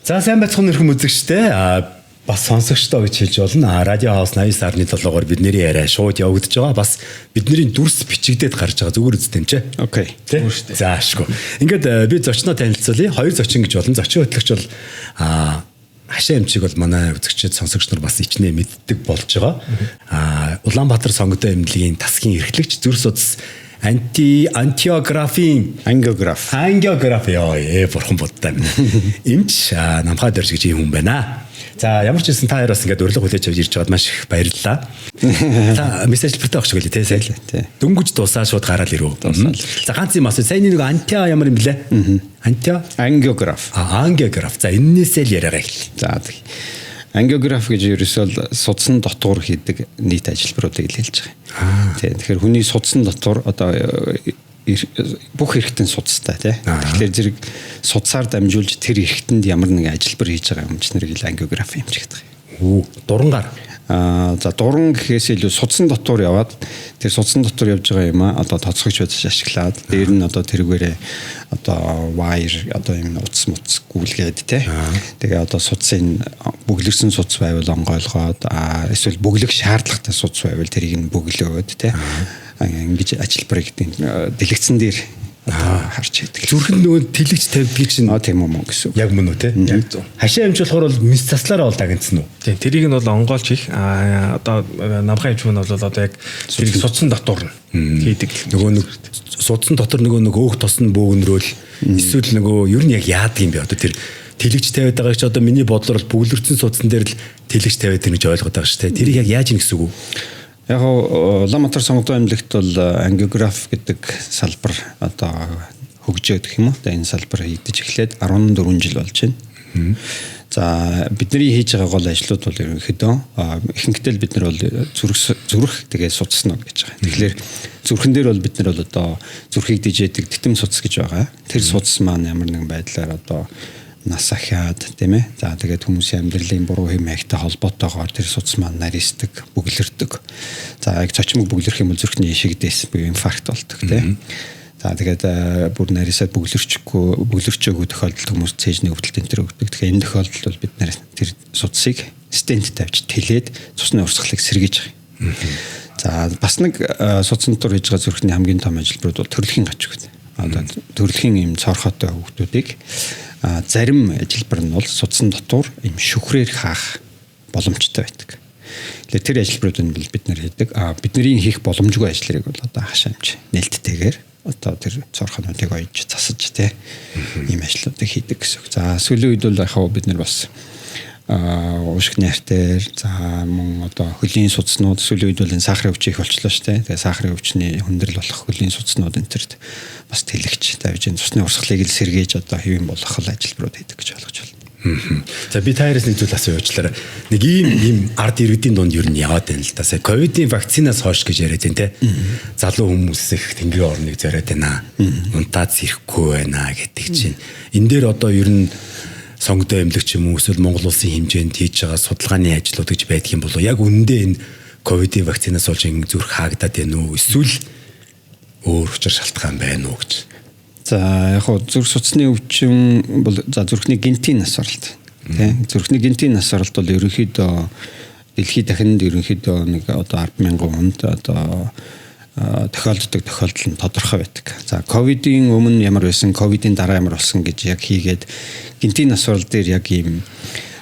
За сайн байцгаана өрхөн үзэгчтэй. Бас сонсогчтой гэж хэлж болно. Радио Хаус 89.7-оор бидний яриа шууд явагдаж байгаа. Бас бидний дүрс бичигдээд гарч байгаа. Зүгээр үздэн ч. Окей. За ашгүй. Ингээд би зочноо танилцуулъя. Хоёр зочин гэж болно. Зочин хөтлөгч бол хашаа эмчиг бол манай үзэгчид сонсогч нар бас ичнээ мэддэг болж байгаа. Улаанбаатар сонгодоо эмнэлгийн тасгийн эрхлэгч зүрх судас ангиографи бурхан будтай эмч намхай дөрж гэж юм байна. За ямар ч хэлсэн та хоёр бас ингээд урилга хүлээж авч ирж байгаад маш их баярлалаа. Та мессеж бүртээ өгч гэлээ тий сайн. Дөнгөж дуусаа шууд гараал ирүү. За ганц юм асуу. Сайн нэг антиа ямар юм блэ? Антиа ангиограф. Ангиограф. За энээсээ л яриагаа эхэллээ. За ангиограф гэж ерөөсөө судсан дотор хийдэг нийт ажилбаруудыг хэлж байгаа. Тэгэхээр хүний судсан дотор одоо бүх эрхтэн судастай тий. Тэгэхээр зэрэг судсаар дамжуулж тэр эрхтэнд ямар нэгэн ажилбар хийж байгаа юмч нарыг ангиограф юм ч гэдэг. Дурангаар. За дуран гэхээс илүү судсан дотор яваад тэр судсан дотор явж байгаа юм одоо тоцгогч байж ашиглаад дээр нь одоо тэргээрээ одоо wire одоо юм утас муц гүйлгээд тий. Тэгээ одоо судсын бөглөрсөн судас байвал онгойлгоод эсвэл бөглөх шаардлагатай судас байвал тэрийг нь бөглөөд тий. Ингэж ажилбарыг дэлгэцэн дээр харж байдаг. Зүрхэнд нөгөө тэлэгч тавьдгийг чинь тийм юм гэсэн. Яг мөн үү те? Яг зөв. Хашаа эмч болохоор бол мис заслаараа бол дагнцсан уу? Тийм, тэрийг нь бол онгойлж их одоо намхай эмч нь бол одоо яг тэрийг судсан дотор хийдэг. Нөгөө нэг судсан дотор нөгөө өөх тосн бөөгнөрөөл эсвэл нөгөө ер нь яг яадаг юм бэ? Одоо тэр тэлэгч тавиад байгаа ч одоо миний бодлоор бөглөрцөн судсан дээр л тэлэгч тавиад гэж ойлгоод байгаа шүү те. Тэрийг яг яаж ийн гэсэн үг үү? Яг Улаанбаатар сонгодоо эмнэлэгт бол ангиограф гэдэг салбар одоо хөгжөөд гэх юм уу. Энэ салбар хийгдэж эхлээд 14 жил болж байна. За бидний хийж байгаа гол ажлууд бол ерөнхийдөө ихэнхдээ бид нар бол зүрх тэгээ судснууд гэж байгаа. Тэгэхээр зүрхэн дээр бол бид нар бол одоо зүрхийг дижээдэг титэм судас гэж байгаа. Тэр судас маань ямар нэгэн байдлаар одоо нас ахиад тийм ээ. За тэгээд хүмүүсийн амьдралын буруу хэм маягтай холбоотойгоор тэр судас маань нарийсдаг, бөглөрдөг. За яг цочмог бөглөрөх юм бол зүрхний ишигдээс буюу инфаркт болдог тийм. За тэгээд бүр нарийсаад бөглөрчөөгүй тохиолдолд хүмүүс цээжний өвдөлт энэ төр өгдөг. Тэгэхээр энэ тохиолдолд бол бид нэр тэр судасыг стент тавьж тэлээд цусны урсгалыг сэргийж байгаа. За бас нэг судсан дотор хийж байгаа зүрхний хамгийн том ажилбарууд бол төрөлхийн гач гэдэг. Одоо төрөлхийн юм цорхотой хүүхдүүдийг зарим ажилбар нь бол судсан дотор юм шүхрээр хаах боломжтой байдаг. Тэгэхээр тэр ажилбаруудыг бид нэр хийдэг. Бидний хийх боломжгүй ажлыг бол одоо хашаа эмч нээлттэйгээр одоо тэр цорхонуудыг ойж засаж тий ийм ажлуудыг хийдэг гэсэн. За сүүлийн үед бол яг бид нар бас уушгины артер за мөн одоо хөлийн судснууд сүүлийн үед бол энэ сахарын өвч их болчлоо шүү дээ. Тэгээ сахарын өвчний хүндрэл болох хөлийн судснууд энэ төрд бас тэлэгч тавьж энэ цусны урсгалыг л сэргээж одоо хэвэн болгох ажилбарууд хийдэг гэж ойлгож байна. За би таараас нэг зүйл асуу явуулчлаа. Нэг ийм ард иргэдийн дунд ер нь яваад байна л да. Сая ковидын вакцинаас хойш гэж яриад байна те. Залуу хүмүүс их тэнгэрийн орныг зориод байна. Унтаад ирэхгүй байна гэдэг чинь. Энэ дээр одоо ер нь сонгодоо эмнэлэгч юм уу эсвэл Монгол улсын хэмжээнд хийж байгаа судалгааны ажлууд гэж байдаг юм болов яг үнэндээ энэ ковидын вакцинаас болж ингэ зүрх хаагдаад байна уу эсвэл өөр учир шалтгаан байна уу гэж. За яг зүрх судасны өвчин бол за зүрхний гинтийн насваралт тийм зүрхний гинтийн насваралт бол ерөнхийдөө дэлхийд дахинд ерөнхийдөө нэг одоо 10,000 хүнд одоо тохиолддог тохиолдол нь тодорхой байдаг. За ковидын өмнө ямар байсан, ковидын дараа ямар болсон гэж яг хийгээд гинтийн насварал дээр яг ийм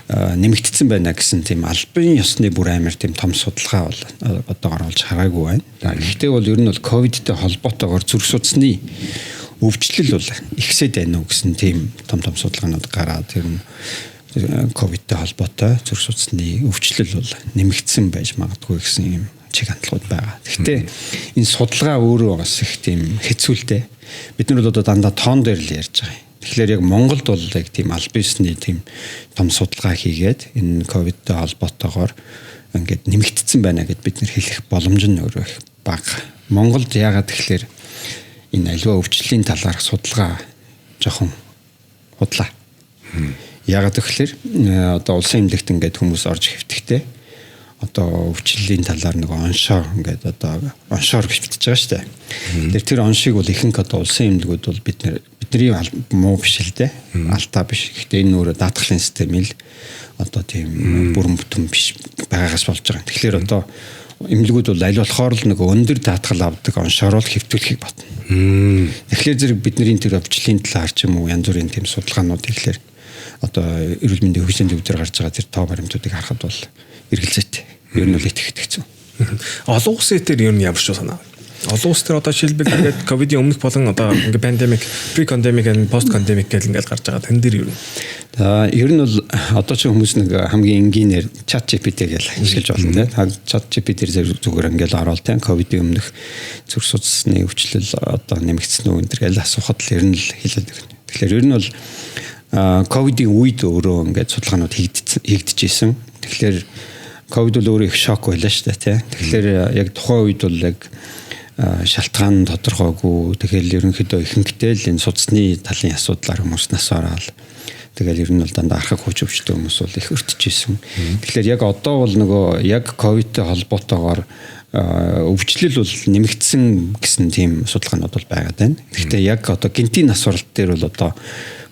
нэмэгдсэн байна гэсэн тийм албан ёсны бүр амар тийм том судалгаа бол одоогоор олж хараагүй байна. Гэхдээ бол ер нь бол ковидтэй холбоотойгоор зүрх судасны өвчлөл бол ихсээд байна уу гэсэн тийм том судалгаанууд гараад тэр нь ковидтэй холбоотой зүрх судасны өвчлөл бол нэмэгдсэн байж магадгүй гэсэн юм чиг хандлагууд байгаа. Гэхдээ энэ судалгаа өөрөө бас их тийм хэцүүлтэй. Бид нар бол одоо дандаа тоон дээр л ярьж байгаа. Тэгэхээр яг Монголд бол яг тийм аль бисны тийм том судалгаа хийгээд энэ ковидтэй холбоотойгоор ингээд нэмэгдсэн байна гэд бид нар хэлэх боломж нь өөрөө их бага. Монголд яагаад тэгэхээр энэ аливаа өвчлөлийн талаарх судалгаа жоохон худлаа. Яагаад тэгэхээр одоо улсын эмнэлэгт ингээд хүмүүс орж хэвтэхтэй одоо өвчлөлийн талаар нэг оншоор ингээд одоо оншоор хөвтөж байгаа шүү дээ. Тэр оншийг бол ихэнх одоо улсын эмнэлгүүд бол бид бидний муу биш л дээ. Алдаа биш. Гэхдээ энэ өөрөө даатгалын систем л одоо тийм бүрэн бүтэн биш байгаагаас болж байгаа. Тэгэхээр одоо эмнэлгүүд бол аль болохоор л нэг өндөр даатгал авдаг оншоор л хэвтүүлэхийг батна. Тэгэхээр зэрэг бидний тэр өвчлөлийн талаар ч юм уу янз бүрийн тийм судалгаанууд ихлээр одоо эрүүл мэндийн хөгжлийн төвдөр гарч байгаа тэр тоо баримтуудыг харахад бол эргэлзээтэй. Ер нь бол итгэх хэцүү. Олон улсын дээр ер нь ямар ч санаа. Олон улс төр одоо жишээлбэл ингээд ковидын өмнөх болон одоо ингээд пандемик, pre-pandemic and post-pandemic гэл ингээд гарч байгаа. Тэн дээр юу? Ер нь бол одоо ч хүмүүс нэг хамгийн энгийнээр ChatGPT гэж ашиглаж байна тийм. ChatGPT-ээр зүгээр ингээд ороод тийм ковидын өмнөх зүрх судасны өвчлөл одоо нэмэгдсэн үү энэ гэл асуухад л ер нь л хэлээд байна. Тэгэхээр ер нь бол ковидын үед өөрөө ингээд судалгаанууд хийгдчихсэн. Тэгэхээр ковид бол өөрөө их шок байлаа шүү дээ тийм. Тэгэхээр яг тухайн үед бол яг шалтгаан тодорхойгүй. Тэгэл ерөнхийдөө ихэнхдээ л энэ судасны талын асуудлаар хүмүүс нас ороод тэгэл ер нь бол дандаа архаг хүч өвчтэй хүмүүс бол их өртөжсэн. Тэгэхээр яг одоо бол нөгөө яг ковидтэй холбоотойгоор өвчлөл бол нэмэгдсэн гэсэн тийм судалгаанууд бол байгаад байна. Гэхдээ яг одоо гинтийн нас оролт дээр бол одоо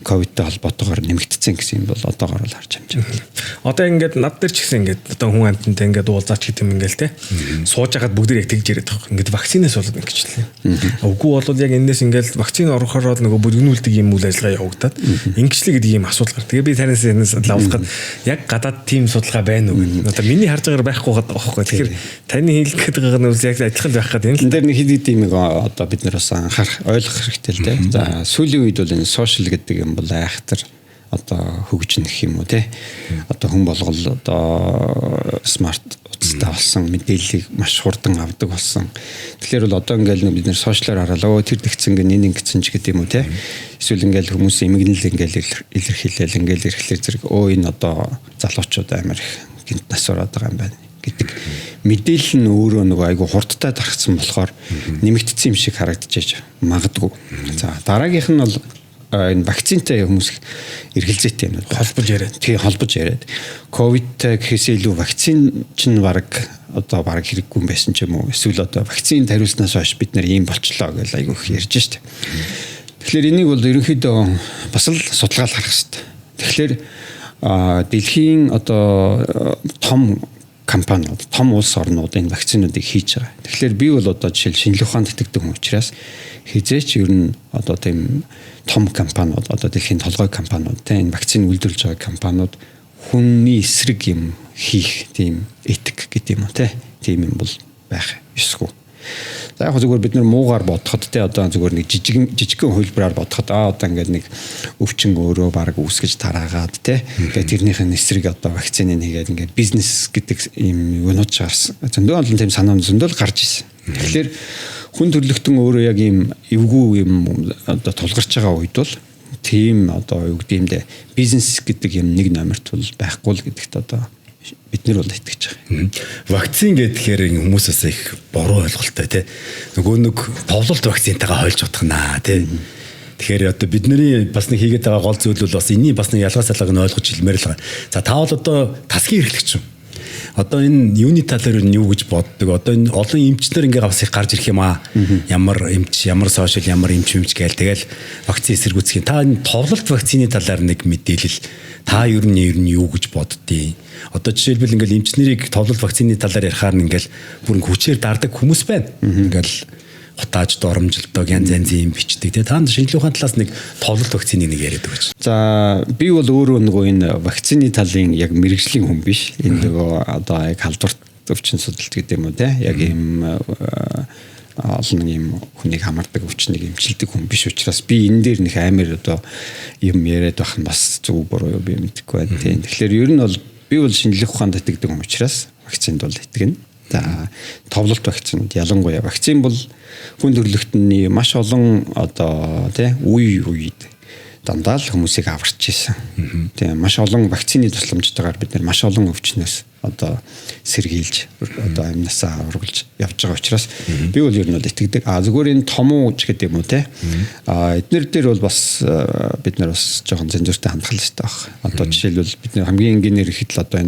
ковидтэй холбоотойгоор нэмэгдсэн гэсэн юм бол одоогоор л харж байна. Одоо ингээд над дээр ч гэсэн ингээд одоо хүн амьтантай ингээд уулзаач гэдэг юм ингээл те. Сууж хагаад бүгд тэгж яриад байгаа. Ингээд вакцинаас болоод ингэчлээ. Үгүй бол яг энэс ингээд вакцин орохоор нөгөө бүргэнүүлдэг юм үйл ажиллагаа явагдаад ингэчлээ гэдэг юм асуудал гар. Тэгээ би танаас энэс лавлахад яг гадаад тим судалгаа байна уу гэдэг. Одоо миний харж байгаагаар байхгүй байхгүй. Тэгэхээр таны хэлэх гэдэг байгаа нь яг адилхан байх гэдэг юм л. Энэ дээр нэг хэд хэд юм одоо бид нар бас анхаарах ойлгох хэрэгтэй л те. За сүүлийн үед бол энэ сошиал гэдэг юм бол айхтар одоо хөгжинэх юм уу те. Одоо хүн болгол одоо смарт утастай болсон мэдээллийг маш хурдан авдаг болсон. Тэгэхээр бол одоо ингээл бид нэр сошиалаар хараад тэр тэгсэн гэн энэ ингэсэн ч гэдэг юм уу те. Эсвэл ингээл хүмүүс эмгэнэл ингээл илэрхийлэл ингээл ирэхлээр зэрэг энэ одоо залуучууд амар их гинт нас ороод байгаа юм байна гэдэг мэдээлэл нь өөрөө нөгөө айгу хурдтай дарагдсан болохоор нэмэгдсэн юм шиг харагдчихэж магадгүй. За дараагийнх нь бол энэ вакцинтай хүмүүс эргэлзээтэй юм байна. Холбож яриад. Тэгээ холбож яриад. Ковидтай гэхээс илүү вакцин чинь баг хэрэггүй юм байсан ч юм уу. Эсвэл одоо вакцинд хариулснаас хойш бид нэр ийм болчлоо гэж айгу их ярьж штэ. Тэгэхээр энийг бол ерөнхийдөө бас л судалгаал харах хэрэгтэй. Тэгэхээр дэлхийн одоо том компаниуд, том улс орнууд энэ вакцинуудыг хийж байгаа. Тэгэхээр би бол одоо жишээл шинжилгээ ухаанд итгэдэг хүн учраас хизээч ер нь одоо тийм том компаниуд, одоо дэлхийн толгой компаниуд, энэ вакцины үйлдвэрлэж байгаа компаниуд хүний эсрэг юм хийх тийм этик гэдэг юм уу тийм юм бол байх ёсгүй. За яг зүгээр бид нар муугаар бодоход те одоо зүгээр нэг жижигхэн хөлбраар бодоход одоо ингээд нэг өвчин өөрөө баг үүсгэж тараагаад те тэгээд тэрнийхэн эсрэг одоо вакцины нэгээд ингээд бизнес гэдэг юм юунууд чаарсан. Зөндөө олон тийм санаа зөндөл гарч ирсэн. Тэгэхээр хүн төрлөختөн өөрөө яг ийм эвгүй юм одоо тулгарч байгаа үед бол тийм одоо юу гэдэг юм дэ бизнес гэдэг юм нэг номерт бол байхгүй л гэдэгт одоо бид нар бол итгэж байгаа. Вакцин гэхээр хүмүүсээс их буруу ойлголттой тий. Нөгөө нэг товлолт вакцинтайгаа хойлж утгана тий. Тэгэхээр одоо бидний бас нэг хийгээд байгаа гол зүйл бол бас энэний бас нэг ялгаа салгааг нь ойлгож хэлмээр л байгаа. За та бол одоо тасгийн эрхлэгч юм. Одоо энэ юуны талаар нь юу гэж боддог? Одоо энэ олон эмчнэр ингээ бас их гарч ирэх юм аа. Ямар эмч, ямар сошиал, ямар эмч гээл тэгэл вакцин эсэргүүцхийн. Та энэ товлолт вакцины талаар нэг мэдээлэл та ер нь юу гэж боддیں۔ Одоо жишээлбэл ингээл эмчнэрийг товлолт вакцины талаар ярихаар нь ингээл бүр хүчээр дардаг хүмүүс байна. Ингээл хутааж доромжилдог янз янзын юм бичдэг. Тэгээ та шинжилгээ ухааны талаас нэг товлолт вакциныг нэг яриад өгч. За би бол өөрөө нөгөө энэ вакцины талын яг мэрэгжлийн хүн биш. Энэ нөгөө одоо яг халдварт өвчин судалт гэдэг юм уу те. Яг ийм олон юм хүнийг хамардаг өвчнийг эмчилдэг хүн биш учраас би энэ дээр нэг амар одоо юм яриад байх нь бас зөв буруу би мэдэхгүй байна тийм. Тэгэхээр ер нь бол би бол шинжилгээ ухаанд итгэдэг хүн учраас вакцинд бол итгэнэ. За товлолт вакцинууд ялангуяа вакцин бол хүн төрлөختний маш олон одоо тий үед дандаа л хүмүүсийг аварч ирсэн. Тийм маш олон вакцины тусламжтайгаар бид нар маш олон өвчнөөс одоо сэргийлж одоо амнасаа ургалж явж байгаа учраас би бол ер нь бол итгэдэг. Зүгээр энэ томууч гэдэг юм уу те. Эднэр дээр бол бас бид нар бас жоохон зэнзүүртэй хандах хэрэгтэй баг. Одоо жишээлбэл бид нар хамгийн энгийнээр ихэд л одоо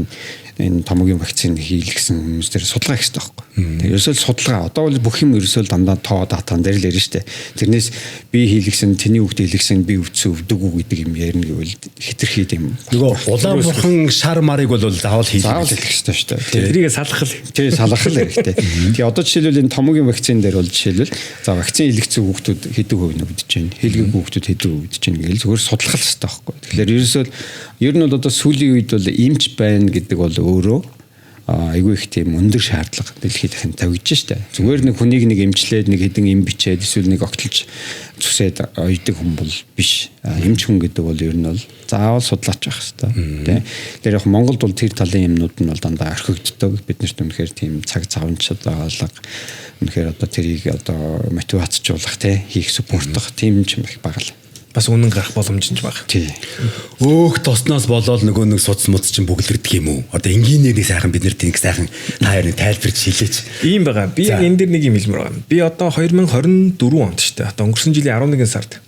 энэ томоогийн вакцины хийлгсэн хүмүүс дээр судалгаа хийх хэрэгтэй байхгүй. Тэгээ ерөөсөө судалгаа одоо бол бүх юм ерөөсөө дандаа тоо датан дээр л ярина шүү дээ. Тэрнээс би хийлгсэн, тэний хүүхд хийлгсэн, би өвдсөн өвдөг үү гэдэг юм ярина гэвэл хитрхий юм. Нөгөө улаан бурхан шар марыг бол заавал хийх хэрэгтэй шүү дээ. Тэрийг салах л. Тэгээ салах л хэрэгтэй. Тэгээ одоо жишээлбэл энэ томоогийн вакцины дээр бол жишээлбэл за вакцины хийлгсэн хүүхдүүд хэдэн хувь нь өвдөж байна. Хийлгээгүй хүүхдүүд хэдэн хувь өвдөж байна гэж зүгээр судлах л хэрэгтэй байхгүй. Тэгэхээр ерөөсөө ер нь бол одоо сүүлийн үед бол эмч байна гэдэг бол өөрөө айгүй их тийм өндөр шаардлага дэлхийд дахин тавьж штэ. Зүгээр нэг хүнийг нэг эмчлээд нэг хэдэн эм бичээд эсвэл нэг огтлж зүсээд ойдог хүн бол биш. Эмч хүн гэдэг бол ер нь бол заавал судлаач байх хэрэгтэй. Тэ. Тэр яг Монголд бол тэр талын юмнууд нь бол дандаа орхигддог. Биднэрт үнэхээр тийм цаг цавнчд алга үнэхээр одоо тэрийг одоо мотивацжуулах тэ хийх supportах тийм юм их бага л. Бас үнэн гарах боломжтой баг. Тий. Өөх тосноос болоод нөгөө нэг суц муц чинь бүглэрдэг юм уу? Одоо энгийнээр нэг сайхан бид нар тийг сайхан та хоёрын тайлбарч хэлээч. Ийм байгаа. Би энэ дээр нэг юм хэлмээр байгаа. Би одоо 2024 онд шүү дээ. Одоо өнгөрсөн жилийн 11 сард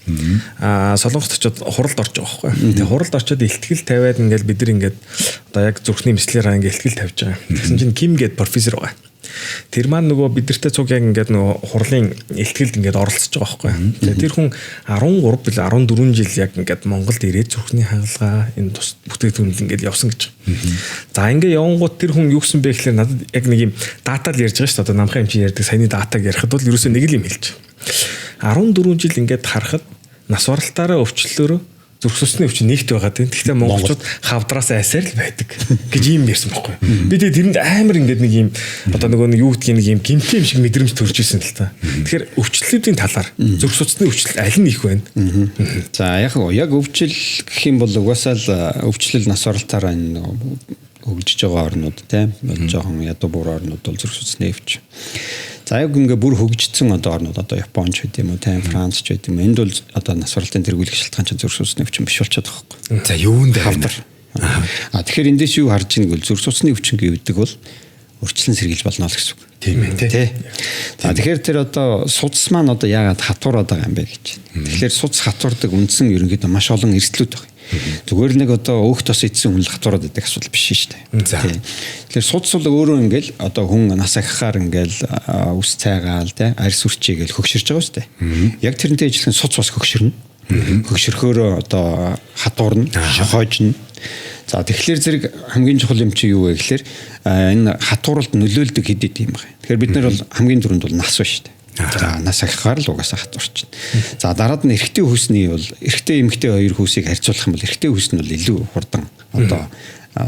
Солонгост очиод хуралд орж байгаа байхгүй. Тэгээ хуралд очиод ихтгэл тавиад ингээл бид нар ингээд одоо яг зүрхний мэслэраа ингээд ихтгэл тавьж байгаа. Тэгсэн чинь Ким гээд профессор байгаа. Тэр маань нөгөө бидэртэй цуг яг ингээд нөгөө хурлын ихтгэлд ингээд оролцож байгаа байхгүй. Тэгээ тэр хүн 13 бил 14 жил яг ингээд Монголд ирээд зүрхний хагалгаа энэ тус бүтээгдэхүүнүүд ингээд явсан гэж. За ингээд явангууд тэр хүн юу гэсэн бэ гэхээр надад яг нэг юм датал ярьж байгаа шүү дээ. Одоо намхан эмчийн ярьдаг саяны датаг ярихад бол ерөөсөө нэг л юм хэлж. 14 жил ингээд харахад нас баралтаараа өвчлөлөөрөө зүрх судасны өвчин нэгт байгаа тийм. Гэхдээ монголчууд хавдраас айсаар л байдаг гэж юм ярьсан байхгүй. Би тэгээд тэрэнд амар ингээд нэг юм одоо нөгөө нэг юу гэдгийг нэг юм гимтэй юм шиг мэдрэмж төрж ирсэн л та. Тэгэхээр өвчлөлүүдийн талаар зүрх судасны өвчлөл аль нь их вэ? За яг өвчл гэх юм бол угаасаа л өвчлөл нас баралтаараа хөгжиж байгаа орнууд тийм жоохон ядуу бүр орнууд бол зүрх судасны өвч. За яг ингээ бүр хөгжсөн одоо орнууд одоо Японч гэдэг юм уу тийм Франц ч гэдэг юм. Энд бол одоо нас баралтын тэргүүлэх шалтгаан чинь зүрх судасны өвчин биш болчиход байгаа байхгүй. За юунд хавдар. Тэгэхээр эндээс юу харж ийн гэвэл зүрх судасны өвчин гэдэг бол урьдчилан сэргийлж болно л гэсэн үг. Тийм ээ тий. За тэгэхээр тэр одоо судас маань одоо яагаад хатуураад байгаа юм бэ гэж. Тэгэхээр судас хатуурдаг үндсэн ерөнхийдөө маш олон эрсдлүүд байна. Зүгээр нэг одоо өөх тос идсэн хүн л хатуураад байдаг асуудал биш шүү дээ. Тэгэхээр судас бол өөрөө ингээл одоо хүн нас ахихаар ингээл үс цайгаал тий арьс үрчийгээл хөгширч байгаа шүү дээ. Яг тэрнтэй ижилхэн судас бас хөгширнэ. Хөгшөрхөөрөө одоо хатуурна, шохоожно. За тэгэхээр зэрэг хамгийн чухал юм чи юу вэ гэхээр энэ хатууралд нөлөөлдөг хэд хэд юм байна. Тэгэхээр бид нар бол хамгийн түрүүнд бол нас ба шүү дээ. За нас ахихаар л угаасаа хатуурч. За дараад нь эрэгтэй хүүсний бол эрэгтэй эмэгтэй хоёр хүүсийг харьцуулах юм бол эрэгтэй хүүс нь бол илүү хурдан одоо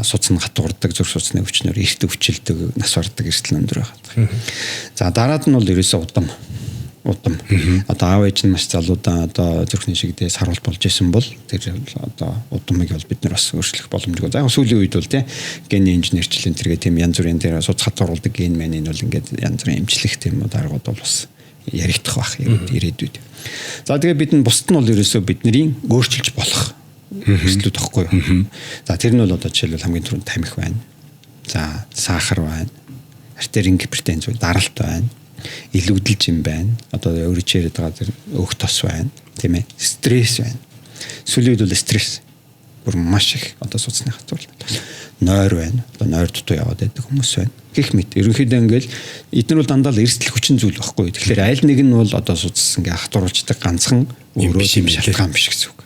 судас нь хатуурдаг зүрх судасны өвчнөр эрт өвчлөдөг нас бардаг эрсдэл өндөр байгаа. За дараад нь бол ерөөсөө удам. Одоо аав ээж нь маш залуудаа одоо зүрхний шигдээ саруулт болж исэн бол тэр одоо удамыг бол бид нар бас өөрчлөх боломжгүй. За яг сүүлийн үед бол тийм гений инженерчлэн тэргээ тийм янз бүрийн дээр судас хатууруулдаг ген мэнийн бол ингээд янз бүрийн эмчлэх тийм даргууд бол бас яригдах бах ирээдүйд. За тэгээ бид нь бусд нь бол ерөөсөө бидний өөрчилж болох хэвслүүд тахгүй юу. За тэр нь бол одоо жишээлбэл хамгийн түрүүнд тамхи байна. За сахар байна. Артерийн гипертенз байна. Даралт байна. Илүүдэлж юм байна. Одоо өөрөж яриад байгаа тэр өөх тос байна. Тийм ээ. Стресс байна. Сүүлийн үед бол стресс бүр маш их одоо судасны хатуурал. Нойр байна. Одоо нойр дутуу яваад байдаг хүмүүс байна. Гэх мэт. Ерөнхийдөө ингээл эдгээр бол дандаа л эрсдэл хүчин зүйл байхгүй. Тэгэхээр аль нэг нь бол одоо судас ингээ хатууруулждаг ганцхан өөрөө юм шалтгаан биш гэсэн үг.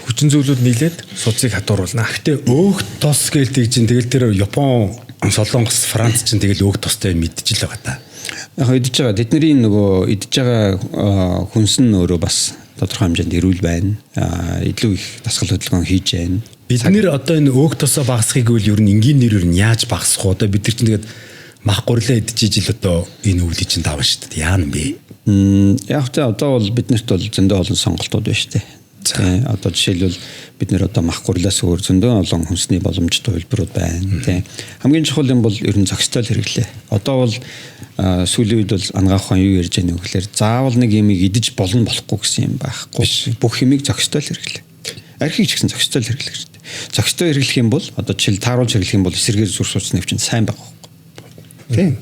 Хүчин зүйлүүд нийлээд судасыг хатууруулна. Гэхдээ өөх тос гэлдэг чинь тэгэл тэр Япон, Солонгос, Франц чинь тэгэл өөх тостой мэдчихэл байгаа та. Яг идэж байгаа тэдний нөгөө идэж байгаа хүнс нь өөрөө бас тодорхой хэмжээнд эрүүл байна. Илүү их дасгал хөдөлгөөн хийж байна. Бид нэр одоо энэ өөх тосоо багасхийг үл ер нь энгийн нэрээр нь яаж багасах вэ? Одоо бид нар чинь тэгээд мах гурлаа идэж ижил одоо энэ өвлийг чинь давна шүү дээ. Яа юм бэ? Яг тэ одоо бол биднэрт бол зөндөө олон сонголтууд байна шүү дээ. Тэ одоо жишээлбэл бид нэр одоо мах гурлаас өөр зөндөө олон хүнсний боломжтой хувилбарууд байна. Тэ хамгийн чухал юм бол ер нь зохистой хэрэглээ. Одоо бол сүүлийн үед бол ангаах хаан юу ярьж байгааг гэхээр заавал нэг юмыг идэж болно болохгүй гэсэн юм байхгүй. Бүх юмыг зохистой хэрэглээ. Архийг ч гэсэн зохистой хэрэглэх хэрэгтэй. зохистой хэрэглэх юм бол одоо жишээл тааруулж хэрэглэх юм бол эсэргээр зүрх судасны өвчин сайн байгаа байхгүй. Тийм.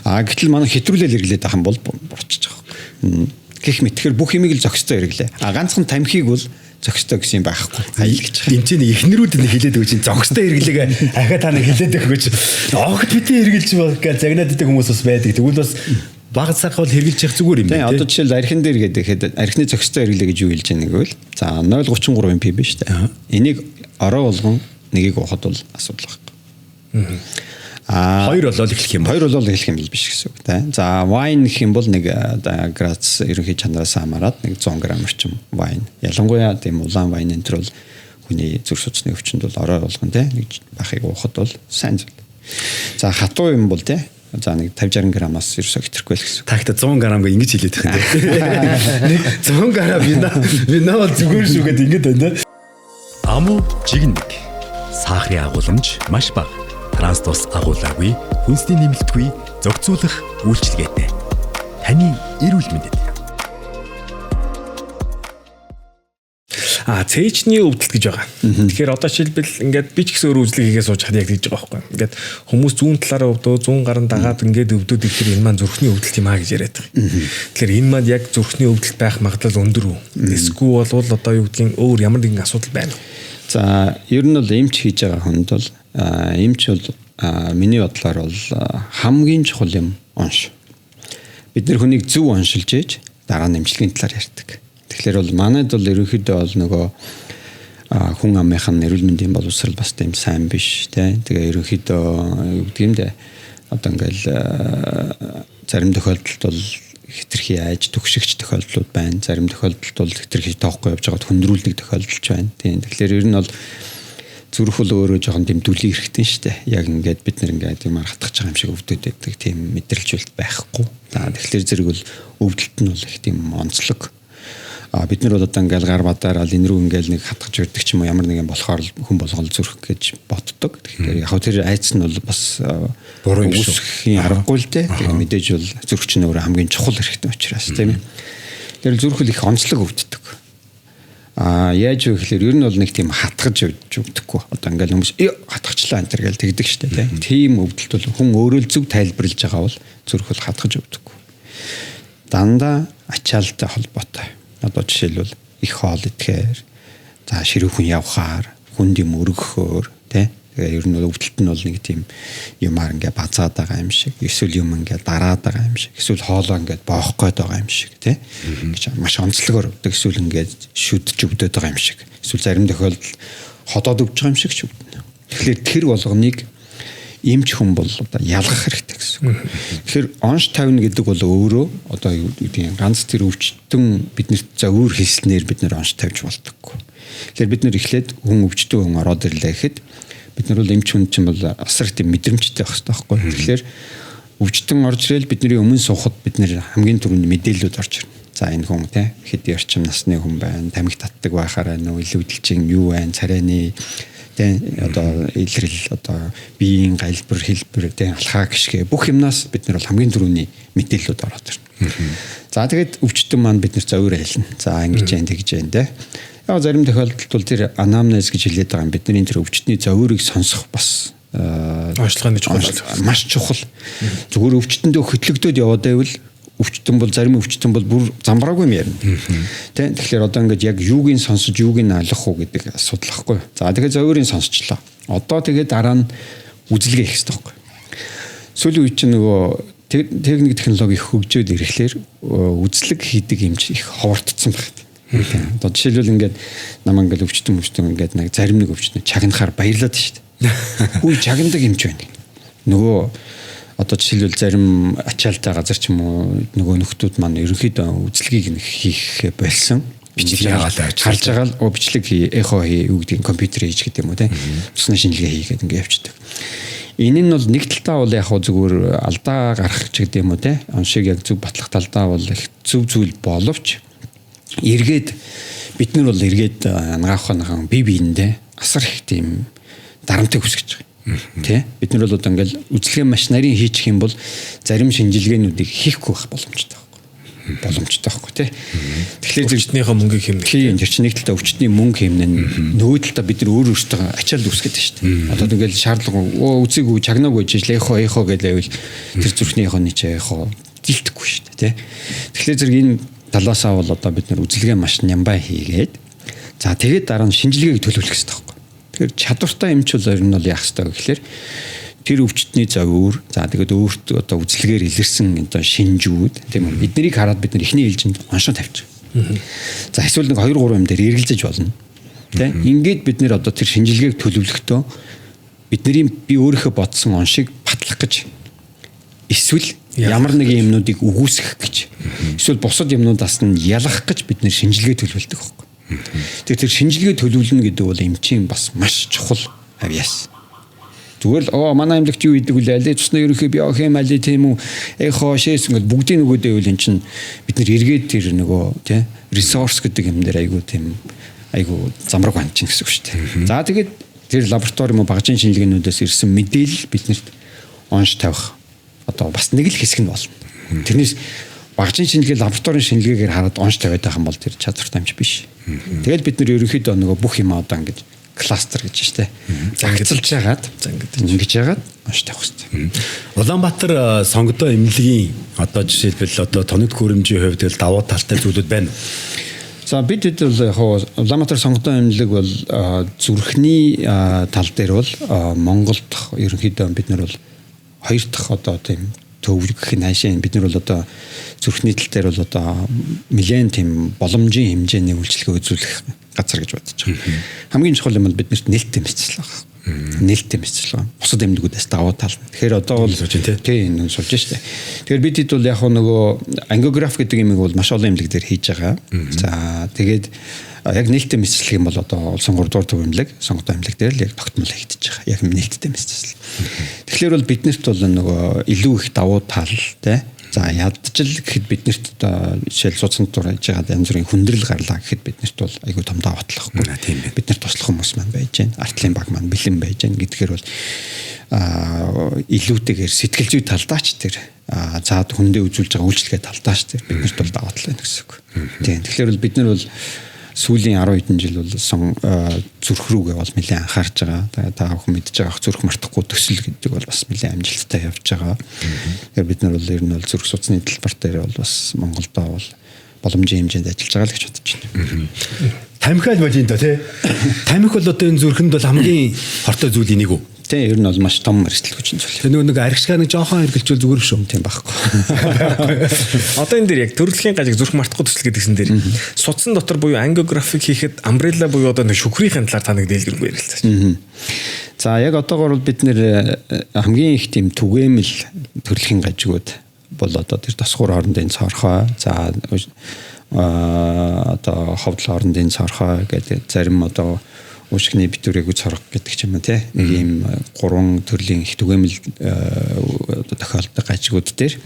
Гэтэл манай хэтрүүлэл хэрэглээд байгаа юм бол бурчиж байгаа. Гэх мэт тэгэхээр бүх юмыг л зохистой хэрэглээ. Ганцхан тамхиг бол зохистой гэсэн юм байхгүй. Аял гэж. Энд чинь эхнэрүүд нь хэлээд өгч чинь зохистой хэрэглэгээ ахаа та нэг хэлээд өгөөч. Огт битээ хэрэгжилж байгаа гэж загнаад идэх хүмүүс бас байдаг. Тэгвэл бас баг цаг бол хэрэгжилж явах зүгээр юм байна. Одоо жишээл архин дээр гэдэг архины зохистой хэрэглээ гэж юу хэлж байгаа нэг бол за 0.33 pb шүү дээ. Энийг орой болгон нэгийг уухад бол асуудал байхгүй. Хоёр болол эхлэх юм. Хоёр болол эхлэх юм биш гэсэн үг тийм. За wine гэх юм бол нэг градус ерөнхий чанараас хамаарат нэг 100 г орчим wine. Ялангуяа тийм улаан wine энэ төр бол хүний зүрх судасны өвчнөд бол орой болгон тийм нэг бахыг уухад бол сайн зүйл. За хатуу юм бол тийм за нэг 50-60 грамаас ерөөсөө хэтрэхгүй л гэсэн. Тагта 100 г гээ ингэж хэлээд байгаа юм. Нэг 100 г вина бол зүгээр шүү гэд ингэж байна. Аму жигнэг. Сахарын агуулмж маш бага. Транстос агуулаагүй, хүнсний нэмэлтгүй, зохицуулах үйлчилгээтэй. Таны эрүүл мэндэд. Цээжний өвдөлт гэж байгаа. Тэгэхээр одоо жишээлбэл ингээд би ч гэсэн өөр үзлэг хийгээ сууж хад яг тэгж байгаа байхгүй. Ингээд хүмүүс зүүн талаараа өвдөө, зүүн гарын дагаад ингээд өвдөд ирэхээр энэ маань зүрхний өвдөлт юм аа гэж яриад байгаа. Тэгэхээр энэ маань яг зүрхний өвдөлт байх магадлал өндөр үү? Эсвэл бол одоо юу гэдгийг өөр ямар нэгэн асуудал байна уу? За ер нь бол эмч хийж байгаа хүнд бол эмч бол миний бодлоор бол хамгийн чухал юм онш. Бид нэр хүнийг зөв оншилж ээж дараа нь эмчилгээний талаар ярьдаг. Тэгэхээр бол манайд бол ерөнхийдөө бол нөгөө хүн амынхан эрүүл мэндийн боловсрал бас тийм сайн биш тий. Тэгээ ерөнхийдөө юу гэдэг юм бэ? Одоо ингээл зарим тохиолдолд бол хитрхи айж төгшигч тохиолдлууд байна. Зарим тохиолдолд бол хитрхи тоохгүй явж байгаад хүндрүүлдэг тохиолдолч байна. Тийм. Тэгэхээр ер нь бол зүрх бол өөрөө жоохон дэмдүүлэх хэрэгтэй шүү дээ. Яг ингээд бид нэр ингээд юм хатгаж байгаа юм шиг өвдөд байдаг тийм мэдрэлжүүлэлт байхгүй. За тэгэхээр зэрэг бол өвдөлт нь бол их тийм онцлог. Бид нар бол одоо ингээл гар бадаараа энэ рүү ингээл нэг хатгаж өрдөг ч юм уу ямар нэгэн болохоор хүн болгол зүрх гэж боддог. Тэгэхээр яг тэр айц нь бол бас буруу юм шиг аргагүй л дээ. Тэгээ мэдээж бол зүрх чинь өөрөө хамгийн чухал хэрэгтэй учраас тийм ээ. Тэр зүрх л их онцлог өвддөг. Яаж вэ гэхээр ер нь бол нэг тийм хатгаж өвддөггүй. Одоо ингээл хүмүүс хатгачлаа энэ төр гэж тэгдэг штэ тийм өвдөлт бол хүн өөрөө л зөв тайлбарлаж байгаа бол зүрх бол хатгаж өвдөггүй. Дандаа ачаалтай холбоотой. Одоо жишээлбэл их хоол идэхээр за ширүүхэн явхаар хүнд юм өргөхөөр тий. Тэгээ ер нь өвдөлт нь бол нэг тийм юмар ингээ базаад байгаа юм шиг эсвэл юм ингээ дараад байгаа юм шиг эсвэл хоолоо ингээ боох гээд байгаа юм шиг тий. Гэж маш онцлогоор өвдөг эсвэл ингээ шүдж өвдөд байгаа юм шиг эсвэл зарим тохиолдолд ходоод өвж байгаа юм шиг ч өвдөнө. Тэгэхээр тэр болгоныг эмч хүн бол одоо ялгах хэрэгтэй гэсэн үг. Тэгэхээр онш тавина гэдэг бол өөрөө одоо юу гэдэг ганц тэр өвчтөн биднэрт за өөр хэлснээр бид нэр онш тавьж болдоггүй. Тэгэхээр бид нэр эхлээд хүн өвчтөн хүн ороод ирлээ гэхэд бид нар бол эмч хүн чинь бол асар их тийм мэдрэмжтэй байх хэрэгтэй байхгүй. Тэгэхээр өвчтөн орж ирэл бидний өмнө суухад бид нэр хамгийн түрүүнд мэдээлэлүүд орж ирнэ. За энэ хүн те хэдий орчим насны хүн байна, тамхи татдаг байхаараа нөө илүүдэлчин юу байна, царайны одоо илрэл одоо биеийн галбир хэлбэр алхаа гიშгэ бүх юмнаас бид нар бол хамгийн түрүүний мэдээлэлүүд ороод ирнэ. За тэгээд өвчтөн маань бид нар зөвөр хэлнэ. За ингэж जैन тэгж जैन те. Яг зарим тохиолдолд бол тэр анамнез гэж хэлээд байгаа юм. Бидний тэр өвчтний зөвөрийг сонсох бас онцлогын чухал маш чухал. Зүгээр өвчтөндөө хөтлөгдөд яваад байвал өвчтөн бол зарим өвчтөн бол бүр замбраагүй юм ярина. Тэ тэгэхээр одоо ингээд яг юуг нь сонсож юуг нь ойлгох уу гэдэг асуудал байхгүй. За тэгээд зөвөрийн сонсчлоо. Одоо тэгээд дараа нь үзлэгээ хийх хэрэгтэй байхгүй. Сүүлийн үед чинь нөгөө техник технологи хөгжөөд ирэхлээр үзлэг хийдэг юм чи их ховордсон байна. Одоо жишээлбэл ингээд намаа ингээд өвчтөн ингээд нэг зарим нэг өвчтөн чагнахаар баярлаад шүү дээ. Үгүй чагнадаг юм ч байна. Нөгөө одоо жишээлбэл зарим ачаалтай газар ч юм уу нөгөө нөхдүүд маань ерөнхийдөө үзлэгийг хийх болсон. Бичлэг харж байгаа л бичлэг эхо юу гэдэг компьютер хийж гэдэг юм уу те. Цусны шинжилгээ хийгээд ингээд явчихдаг. Энэ нь бол нэг талтаа бол яг зүгээр алдаа гарах ч гэдэг юм уу те. Оншиг яг зөв батлах талдаа бол их зөв зүйл боловч эргээд бид нар бол эргээд ангаахын бие биендээ асар их тийм дарамтыг үсгэж байгаа. Тэ бид нар бол одоо ингээл үзлэгээ маш нарийн хийчих юм бол зарим шинжилгээнүүдийг хийхгүй байх боломжтой байхгүй. боломжтой байхгүй тий. Тэгэхээр өвчтнийхөө мөнгийг хэмнэх. Тийм тэр чинь нэг талдаа өвчтний мөнгө хэмнэн нөгөө талдаа бид нар өөр өөртөө ачаал үүсгэж шүү дээ. Одоо ингээл шаардлага үзээгүй чагнаагүй жижиг эхо гэдэг тэр зүрхнийхөө ничээ эхо дилдэхгүй шүү дээ тий. Тэгэхээр зэрэг энэ талаасаа бол одоо бид нар үзэлгээ маш нямбай хийгээд за тэгээд дараа нь шинжилгээг төлөвлөх хэрэгтэй байхгүй. Тэгэхээр чадвартай эмч бол ер нь бол яах хэрэгтэй гэхээр тэр өвчтний зовөр за тэгээд өөртөө одоо үзэлгээр илэрсэн одоо шинжүүд тийм үү эднийг хараад бид нар эхний ээлжинд оншоо тавьчих. За эсвэл нэг 2 3 юм дээр эргэлзэж болно. Тийм ингээд бид нэр одоо тэр шинжилгээг төлөвлөхдөө бидний би өөрийнхөө бодсон оншийг батлах гэж эсвэл ямар нэгэн юмнуудыг үгүйсгэх гэж эсвэл бусад юмнуудаас нь ялгах гэж бид нэр шинжилгээ төлөвлөдөг байхгүй. Тэгэхээр тэр шинжилгээ төлөвлөнө гэдэг бол эмчийн бас маш чухал авьяас. Зүгээр л манай амьлагч юу идэг үлээ аль цусны ерөнхий биохим али тийм үү эхо шээс ингээд бүгдийн нөгөөдөө үл эн чинь бид нэр эргээд тэр нөгөө тий ресурс гэдэг юм дээр айгу замраг ханчин гэсэн үг шүү дээ. За тэгээд тэр лаборатори мөн багжийн шинжилгээнүүдээс ирсэн мэдээлэл биднэрт онш тавих одоо бас нэг л хэсэг нь болно. Тэрнээс багжийн шинжилгээ лабораторийн шинжилгээгээр хараад онш тавиад байх юм бол тэр чадвартай юмч биш. Тэгэл бид нэр ерөнхийдөө нөгөө бүх юм одоо ингээд кластер гэж штэ. Загцалж яагаад ингэж яагаад онш тавих хэрэгтэй. Улаанбаатар сонгодоо эмнэлгийн одоо жишээлбэл одоо тоног хөрөмжийн хувьд л давуу талтай зүйлүүд байна. За бид бол яг Улаанбаатар сонгодоо эмнэлэг бол зүрхний тал дээр бол Монголд ерөнхийдөө бид нар бол 2 дахь одоо тийм төвлөх наашаа бид нар бол одоо зүрхний тал дээр бол одоо нэлээд тийм боломжийн хэмжээний үйлчлэгээ үзүүлэх газар гэж бодож байгаа. Хамгийн чухал юм бол биднэрт нээлттэй мэдчил байгаа. Нээлттэй мэдчил байгаа. Бусад эмнэлгүүдээс давуу тал. Тэгэхээр одоо бол тийм суулж штэ. Тэгэхээр бид хэд бол яг нөгөө ангиограф гэдэг юмыг бол маш олон эмнэлэг дээр хийж байгаа. За тэгээд яг нээлттэй мэдчилэх юм бол одоо улсын 3 дугаар төв эмнэлэг, сонгогдсон эмнэлэг дээр л яг тогтмол хийгдэж байгаа. Яг нээлттэй мэдчил. Тэгэхээр бол биднэрт бол нөгөө илүү их давуу тал тий. За ядчил гэхэд биднэрт одоо жишээл судсан дураж байгаа янз бүрийн хүндрэл гарлаа гэхэд биднэрт бол айгүй том даваа талахгүй. Тийм байна. Биднэрт туслах хүмүүс маань байж гэн, артлын баг маань бэлэн байж гэн гэдгээр бол илүүтэйгээр сэтгэл зүй талдаач тэр заад хүндээ үзүүлж байгаа үйлчлэгээ талдаач тэр биднэрт бол даваа тал байна гэсэн үг. Тийм. Тэгэхээр бол бид нар бол сүүлийн 10 хэдэн жил бол зүрх рүүгээ бол нэлээд анхаарч байгаа. Та бүхэн мэдж байгаа зүрх мартахгүй төсөл гэдэг бол бас нэлээд амжилттай явж байгаа. Тэгэхээр бид нар бол ер нь бол зүрх судасны талбар дээр бол бас Монголдоо бол боломжийн хэмжээнд ажиллаж байгаа л гэж бодож байна. Тамхиал болж энэ тий. Тамхи бол одоо энэ зүрхэнд бол хамгийн хортой зүйл энийг үү? Тэ ер нь бол маш том эрсдэл хүчин зүйл. Тэгээ нэг аригшгаа нэг жоохон хэргэлжүүл зүгээр шүү. Тийм байхгүй. Одоо энэ дээр яг төрөлхийн гажиг зүрх мартахгүй төсөл гэдгсэн дээр судсан дотор буюу ангиографик хийхэд амбрелла буюу одоо нэг шүхрийн талаар та нэг дэлгэрэнгүй ярилцлаа. За яг одоогор бол бид нэр хамгийн их тийм түгээмэл төрөлхийн гажигуд бол одоо тэр тосгуур хоорондын цорхой за одоо ховдол хоорондын цорхой гэдэг зарим одоо уушгины битүүрийг цорох гэдэг ч юм уу тий нэг ийм 3 төрлийн их түгээмэл одоо тохиолддог гажигуд дээр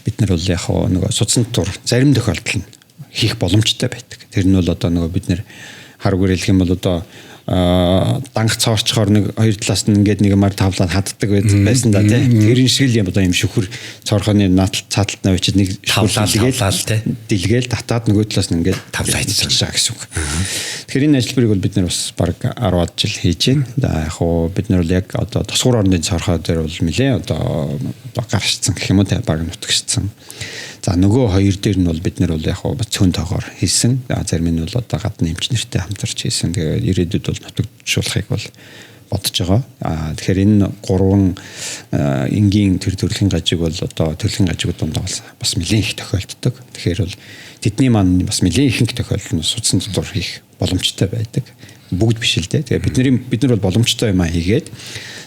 бид нар бол яг нөгөө судсан тур зарим тохиолдол нь хийх боломжтой байдаг. Тэр нь бол одоо нөгөө бид нэр харгуур хэлэх юм бол одоо данх цоорчхоор нэг хоёр талаас нь ингээд нэг юмар тавлаад хаддаг байсан да тий. Тэрэн шиг л юм одоо юм шүхэр цоорхооны наатал цааталт навчид нэг тавлаад тий. Дэлгээл татаад нөгөө талаас нь ингээд тавлаад хийчихсэн гэсэн үг. Тэгэхээр энэ ажил бүрийг бол бид нар бас баг 10-аад жил хийж байна. За яг хуу бид нар бол яг одоо тосгуур орны цоорхоо дээр бол нэлээ одоо гарчсан гэх юм уу тий баг нутагшсан. За нөгөө хоёр дээр нь бол бид нар бол яг бас цөөн тоогоор хийсэн. Зарим нь бол одоо гадны эмч нартай хамтарч хийсэн. Тэгээд ирээдүйд бол нутагшуулахыг бол бодож байгаа. Тэгэхээр энэ 3 энгийн төр төрөлхийн гажиг бол одоо төрөлхийн гажигуд донд бас нэлээд их тохиолддог. Тэгэхээр бол тэдний маань бас нэлээд ихэнх тохиолдол нь судсан дотор хийх боломжтой байдаг. Бүгд биш л дээ. Тэгээд бид нар бол боломжтой юм хийгээд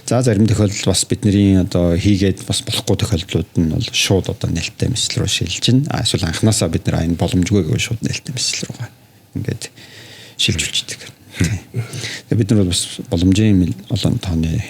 за зарим тохиолдолд бас бидний одоо хийгээд бас болохгүй тохиолдлууд нь бол шууд одоо нээлттэй мэсэл рүү шилжиж байна. Эсвэл анханасаа бид нар энэ боломжгүй гэж шууд нээлттэй мэсэл рүүгээ ингээд шилжүүлчихдэг. Тэгээд бид нар бас боломжийн олон тооны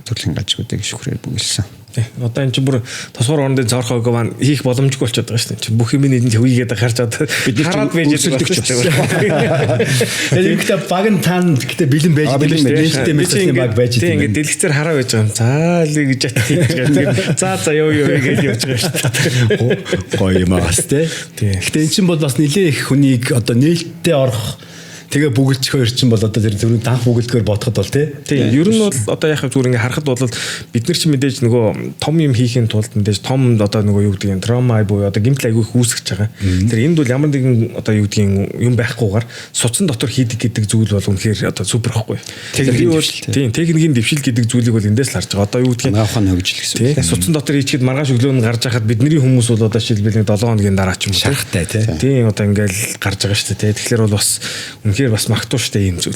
төрлийн гажигуудыг шүхрээр бүгэлсэн. Одоо энэ чинь бүр тосгоор орондын цорхойг маань хийх боломжгүй болчиход байгаа шүү дээ. Бүх юм нэдэнд хөвийгээд харж одоо хараад байж байгаа шүү дээ. Тэгэхдээ баг нь таанд гэхдээ бэлэн байж байгаа шүү дээ. Нээлттэй мэдсэн баг байж байгаа. Тийм ингээд дэлгэцээр хараа байж байгаа юм. За л гэж ятчих. За юу гэж явж байгаа шүү дээ. Гоё юм аас те. Гэхдээ эн чинь бол бас нэлээ их хүнийг одоо нээлттэй орох тэгээ бүгэлч хоёр чинь бол одоо тэр зөвхөн данх бүгэлдгээр бодоход бол тийм ер нь бол одоо яг зүгээр ингээ харахад бол бид нар чи мэдээж нөгөө том юм хийхин тулд мэдээж том одоо нөгөө юу гэдэг юм траума буюу одоо гэмтэл айгүй үүсгэж байгаа. Тэр энд бол ямар нэгэн одоо юу гэдэг юм байхгүйгээр суцсан дотор хийдэг гэдэг зүйл бол үнэхээр одоо супер байхгүй. Тийм техникийн дэвшил гэдэг зүйлийг бол эндээс л харж байгаа. Одоо юу гэдэг магаахын хөгжил гэсэн. Тийм суцсан дотор хийчихэд маргааш өглөө нь гарч хахад бидний хүмүүс бол одоо шилбэл 7 хоногийн дараа ч юм уу шахтай тийм одоо ингээл гарч байгаа шүү дээ. Тэгэхээр бол бас бас магтууштай юм зүйл.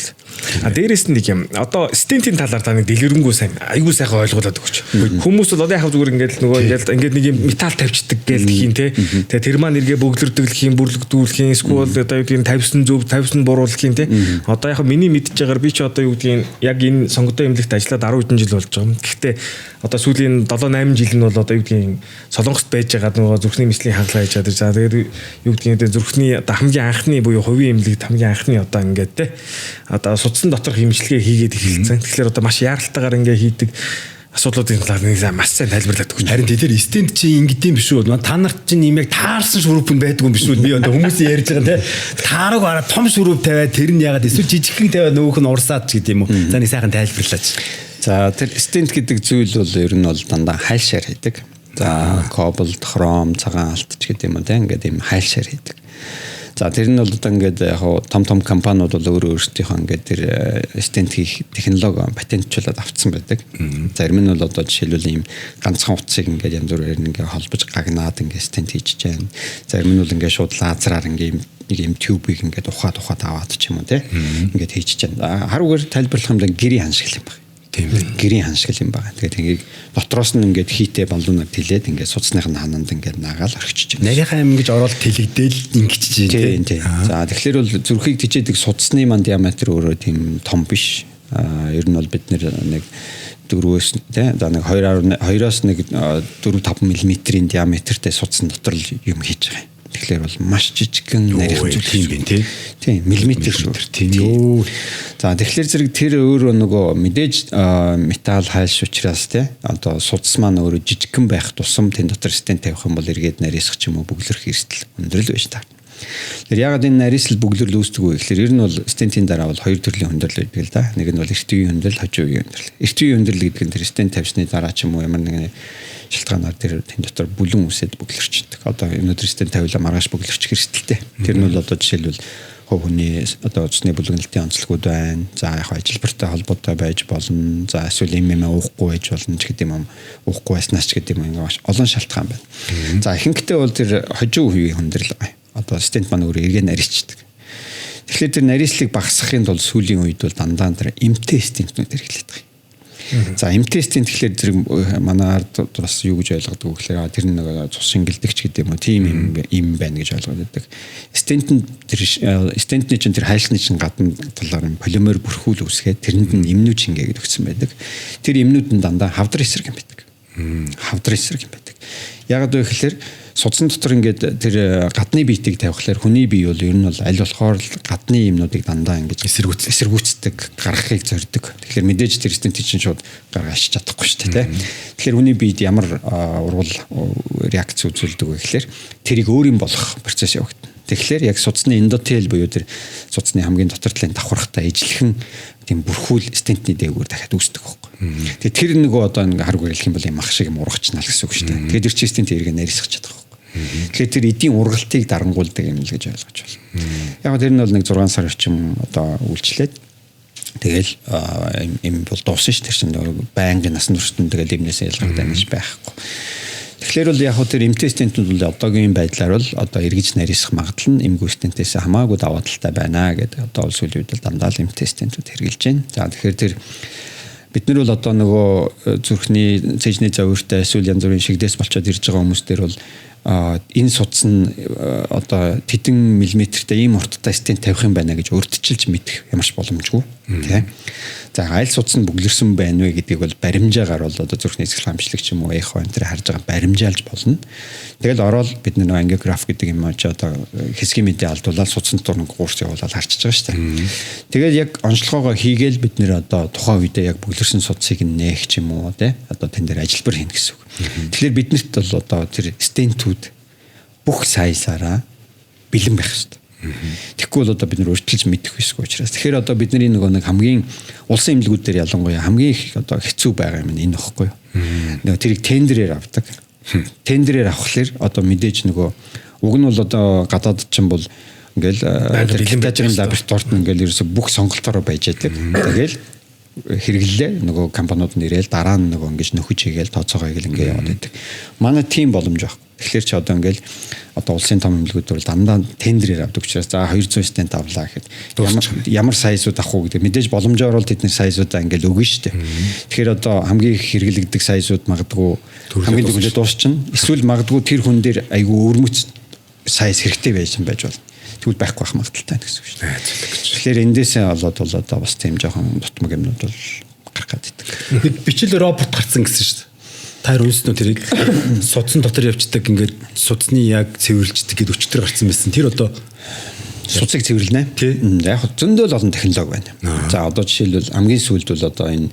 А дээрээс нь нэг юм. Одоо стентийн талаар та нэг дэлгэрэнгүй сайн айгүй сайхан ойлгуулад өгч. Хүмүүс бол одоо яг зүгээр ингээд нөгөө ингээд нэг юм металл тавьчихдаг гээл гэх юм те. Тэгээ тэр маань эргээ бөглөрдөг гэх юм бүрлэгдүүлэх юм эсвэл одоо юу гэдэг нь тавьсан зөв тавьсан буруулах юм те. Одоо яг миний мэдж байгаагаар би ч одоо юу гэдэг нь яг энэ сонготой эмнэлэгт ажиллаад 10 хэдэн жил болж байгаа юм. Гэхдээ одоо сүүлийн 7-8 жил нь бол одоо юу гэдэг нь Солонгост байж байгаа нөгөө зүрхний мэслийн хангалаа хийж чадаж. За тэгээд юу гэдэг нь зүрхний одоо хамгийн анхны буюу хувийн эмнэлэгт хамгийн анхны одоо ингээд те одоо судсан доторх имчилгээ хийгээд эхэлсэн. Тэгэхээр одоо маш яаралтайгаар ингээ хийдэг асуудлуудын талаар нэг маш сайн тайлбарлаад өгч. Харин тэр стенд чи ингэдэм биш үү? Та нарт чинь юм яг таарсан шүрүүп нь байдгүй юм биш үү? Би одоо хүмүүсийн ярьж байгаа те. Таараг араа том шүрүүп тавиад тэр нь ягаад эсвэл жижигхэн тавиад нөгөөх нь урсаад ч гэдэг юм уу? За нэг сайхан тайлбарлаач. За тэр стенд гэдэг зүйл бол ер нь бол дандаа хайлшаар хийдэг. За кобальт, хром, цагаан алт ч гэдэг юм уу те. Ингээд юм хайлшаар хийдэг. За тэр нь бол одоо ингээд яг том компаниуд бол өөрсдийнхөө ингээд тэр стенд хийх технологи патентчлаад авцсан байдаг. Зарим нь бол одоо жишээлбэл ийм ганцхан утсыг ингээд янз бүрээр ингээд холбож гагнаад ингээд стенд хийж чаана. Зарим нь бол ингээд шууд лазераар ингээд нэг юм тюбийг ингээд ухаад аваад ч юм уу те. Ингээд хийж чаана. Харуугаар тайлбарлах юм бол гэрийн ханшгил юм байна. Тийм гэрийн ханшгил юм байна. Тэгээд ингээд дотроос нь ингээд хийтэй балуунаар тэлээд ингээд суцсных нь хананд ингээд наагаал орхиж байна. Нарийнхаа юм гэж ороод тэлэгдээл ингэчих чинь тийм. За тэгэхээр бол зүрхийг тэжээдэг суцсны ман диаметр өөрөө тийм том биш. Ер нь бол бид нэг 4-өөс тий за нэг 2-оос нэг 4-5 мм-ийн диаметртэй суцсан дотор л юм хийж байгаа юм. Тэгэхээр бол маш жижигхэн нарийнх зүйл юм тий. Тийм миллиметр шүү. Тийм. За тэгэхээр зэрэг тэр өөрөө нөгөө мэдээж металл хайлш учраас тий одоо судас маань өөрөө жижигхэн байх тусам тэн дотор стенд тавих юм бол эргээд нарийсах ч юм уу бүглэрх эрсдэл өндөрлөө байж таа. Тэр ягаад энэ нарийсэл бүглэрл үүсдэг вэ гэхээр ер нь бол стентийн дараа бол хоёр төрлийн хөндрөл байдаг л да. Нэг нь бол эрт үеийн хөндрөл, хожим үеийн хөндрөл. Эрт үеийн хөндрөл гэдэг нь тэр стент тавьсны дараа ч юм уу ямар нэгэн шалтгаанаар тэр тэн дотор бүлэн үсэд бүглэрчдэг. Одоо өнөөдөр стент тавилаа маргааш бүглэрчих эрсдэлтэй. Тэр нь бол одоо жишээлбэл хувь хүний одоо цусны бүлэглэлтийн онцлогуд байна. За яг ажилбартай холбоотой байж болно. За эсвэл юм уухгүй байж болно ч гэдэг юм. Уухгүй байснаас ч гэдэг юм маш олон шалтгаан байна. За ихэнхдээ бол тэр хожим үеийн хөндрөл одоо стенд маань өөрөө эргээ нарийчдаг. Тэгэхээр тэр нарийслыг багасгахын тулд сүүлийн үед бол дандаа тэр эмтэй стентнүүд хэрэглээд байгаа юм. За эмтэй стент тэгэхээр зэрэг манай ард бас юу гэж ойлгодог вэ гэхээр тэр нэг цус шингэлдэгч гэдэг юм уу тийм юм байна гэж ойлгоод байдаг. Стентний чинь тэр хайлшны чинь гадна талаар полимер бүрхүүл үүсгээд тэрэнд нь эмнүүд шингээгээд өгсөн байдаг. Тэр эмнүүд нь дандаа хавдар эсрэг юм байдаг. Хавдар эсрэг юм байдаг. Яг одоо ихлээр судсан дотор ингээд тэр гадны биетийг тавихлаар хүний бие бол ер нь бол аль болохоор гадны юмнуудыг дандаа ингэж эсэргүүцдэг, гаргахыг зорддог. Тэгэхээр мэдээж тэр стент чинь шууд гаргаж чадахгүй шүү дээ, тэ. Тэгэхээр хүний биед ямар урвал реакц үзүүлдэг вэ гэхээр тэрийг өөрийн болох процесс явагдана. Тэгэхээр яг судасны эндотел буюу тэр судасны хамгийн дотор талын давхархтай ижлэхэн тийм бүрхүүл стентний дээгүүр дахиад үүсдэг байхгүй. Тэгээ тэр нөгөө одоо нэг харгуй хэлэх юм бол юм ах шиг юм ургачнаа л гэсэн үг шүү дээ. Тэгээд тэр чинь стент эргээ нарийсах чадах байхгүй. Тэгэхээр тэр эдийн ургалтыг дарангуулдаг юм л гэж ойлгож байна. Яг тэр нь бол нэг 6 сар орчим одоо үйлчлээд тэгэл юм бол дуусна ш тэр чинь байнгын насан туршид тэгэл эмнээс ялгаатай гэж байхгүй. Тэгэхээр бол яг тэр эмтэй стентүүд бол одоогийн байдлаар бол одоо эргэж нарийсах магадлал нь эмгүү стентээс хамаагүй даваа талтай байна гэдэг одоо сүүлийн үед дандаа л эмтэй стентүүд хэрэгжилж байна. За тэгэхээр тэр бид нар бол одоо нөгөө зүрхний цэжний завиртай эсвэл янз бүрийн шигдээс болчиход ирж байгаа хүмүүс дээр бол энэ судас нь одоо тэдэн миллиметртэй ийм урттай стенд тавих юм байна гэж урдчилж мэдэх ямарч боломжгүй тий. За аль судас нь бүглэрсэн байна вэ гэдгийг бол баримжаагаар бол одоо зүрхний эсгэл хамжлагч юм уу эхо энэ төр харж байгаа баримжаалж болно. Тэгэл ороод бид нэг ангиограф гэдэг юм аа ч одоо хэсгийн мэдээ алдуулаад судасны дурнаг гуурч явуулаад харчиж байгаа шүү дээ. Тэгээд яг онцлогоогоо хийгээл бид нэр одоо тухайн үедээ яг бүглэрсэн судасыг нээх ч юм уу тий. Одоо тэн дээр ажилбар хийнэ гэсэн үг. Тэгэхээр биднэрт бол одоо тэр стентүүд бүх сайсаараа бэлэн байх хэрэгтэй. Тэгэхгүй бол одоо бид нэр өөрчилж мэдэх байсан учраас. Тэгэхээр одоо бидний нэг хамгийн улсын эмнэлгүүд дээр ялангуяа хамгийн их одоо хэцүү байгаа юм энэ нөхгүй юу. Нэг тэрийг тендерээр авдаг. Тендерээр авахлаар одоо мэдээж нөгөө уг нь бол одоо гадаад чинь бол ингээл бэлэн лабораторид ингээл ерөөсө бүх сонголтоор байж байдаг. Тэгэл хэрэглээ нөгөө компаниуд нэрэл дараа нь нөгөө ингэж нөхөж хийгээл тооцоогоо хийгээл ингээ яваад байдаг. Манай тим боломж байна. Тэгэхээр ч одоо ингээл одоо улсын том эмнэлгүүд бол дандаа тендерээр авдаг учраас за 200 стенд авлаа гэхэд ямар сайзууд авах уу гэдэг мэдээж боломжоор бол тэдний сайзуудаа ингээл өгнө шүү дээ. Тэгэхээр одоо хамгийн их хэрэглэгдэх сайзууд магадгүй хамгийн дөрөвдөө дуусчихна. Эсвэл магадгүй тэр хүн дээр айгүй өрмөц сайз хэрэгтэй байж болно. Тэгвэл байхгүй байх магадaltaй гэсэн үг шүү дээ. Тэгэхээр эндээсээ болоод бол одоо бас тийм жоохон дутмаг юмнууд бол гарах гэдэг. Бичил робот гарсан гэсэн шүү дээ. Таар үнснөө тэрийг судсан дотор явждаг ингээд судасны яг цэвэрлждэг гэд өчтөр гарсан байсан. Тэр одоо судсыг цэвэрлэнэ. Яг зөндөл олон технологи байна. За одоо жишээлбэл хамгийн сүүлд бол одоо энэ